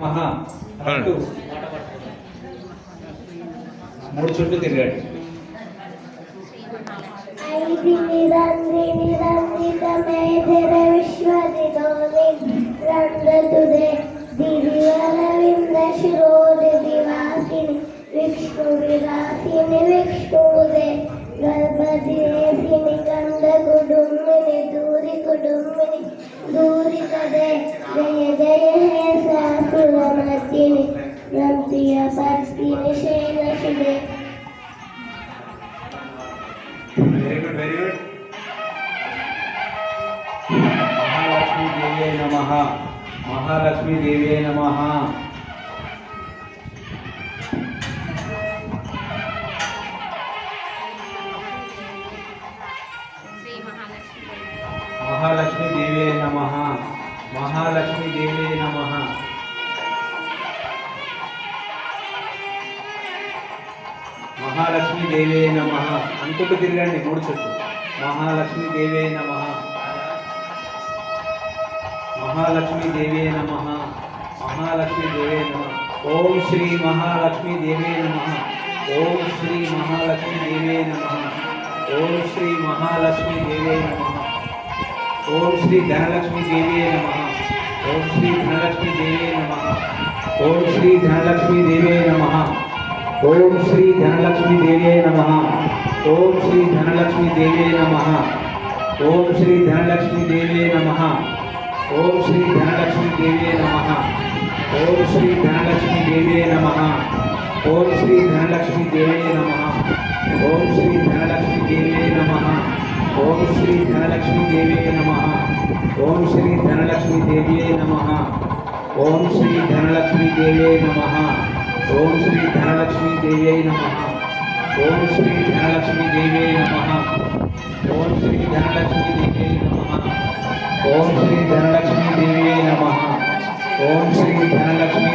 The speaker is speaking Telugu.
మహా అంటూ మూడు చుట్టూ తిరిగాడు. ఐది నిరంజని రంజిత మేధర విశ్వదినోని రంగతుదే దివ్యరవింద శిరోది దివాసిని విష్ణు విలాసిని విష్ణుదే గర్భదేశిని గంధ కుడుంబిని దూరి కదే జయ జయ హే శాసురమర్దిని రంతియ పర్తిని శైలశిదే. Very good, very good. Mahalakshmi దేవ్యై నమః. మహాలక్ష్మీ దేవ్యై నమః. మహాలక్ష్మీ దేవ్యై నమః. మహాలక్ష్మీ దేవ్యై నమః. మహాలక్ష్మీ దేవ్యై నమః అనుకుంటూ తిరగండి మూడు చుట్టూ. మహాలక్ష్మీ దేవ్యై నమః. మహాలక్ష్మీ దేవ్యై నమః. మహాలక్ష్మీ దేవ్యై నమః. ఓం శ్రీ మహాలక్ష్మీ దేవ్యై నమః. ఓం శ్రీ మహాలక్ష్మీ దేవ్యై నమః. ఓం శ్రీ మహాలక్ష్మీ దేవ్యై నమః. ఓం శ్రీ ధనలక్ష్మీ దేవ్యై నమః. ఓం శ్రీ ధనలక్ష్మీ దేవ్యై నమః. ఓం శ్రీ ధనలక్ష్మీ దేవ్యై నమః. ఓం శ్రీ ధనలక్ష్మీ దేవ్యై నమః. ఓం శ్రీ ధనలక్ష్మీ దేవ్యై నమః. ఓం శ్రీ ధనలక్ష్మీ దేవ్యై నమః. ఓం శ్రీ ధనలక్ష్మీ దేవ్యై నమః. ఓం శ్రీ ధనలక్ష్మీ దేవ్యై నమః. ఓం శ్రీ ధనలక్ష్మీ దేవ్యై నమః. ఓం శ్రీ ధనలక్ష్మీ దేవ్యై నమః. ఓం శ్రీ ధనలక్ష్మీ దేవ్యై నమః. ఓం శ్రీ ధనలక్ష్మీ దేవ్యై నమః. ఓం శ్రీ ధనలక్ష్మీ దేవ్యై నమః. ఓం శ్రీ ధనలక్ష్మీ దేవ్యై నమః. ఓం శ్రీ ధనలక్ష్మీ దేవ్యై నమః. ఓం శ్రీ ధనలక్ష్మీ దేవ్యై నమః. ఓం శ్రీ ధనలక్ష్మీ దేవ్యై నమః. ఓం శ్రీ ధనలక్ష్మీ